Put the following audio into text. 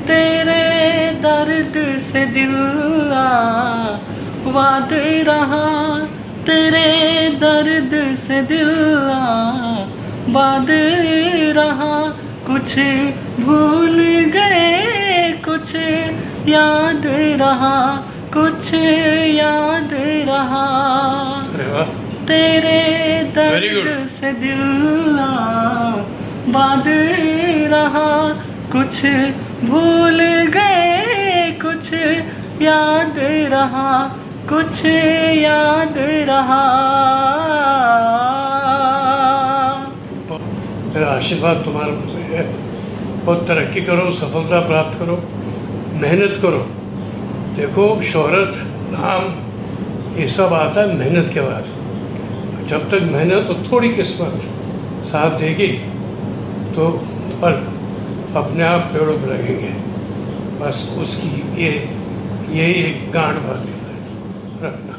तेरे दर्द से दिल आबाद रहा, तेरे दर्द से दिल आबाद रहा। कुछ भूल गए कुछ याद रहा, कुछ याद रहा। अरे वाह, तेरे Very good. दर्द से दिल आबाद रहा। कुछ भूल गए कुछ याद रहा, कुछ याद रहा। मेरा आशीर्वाद तुम्हारे ऊपर है। बहुत तरक्की करो, सफलता प्राप्त करो, मेहनत करो। देखो, शोहरत, नाम ये सब आता है मेहनत के बाद। जब तक मेहनत और थोड़ी किस्मत साथ देगी तो फल अपने आप पेड़ों पर लगेंगे। बस उसकी ये एक गांठ बात रखना।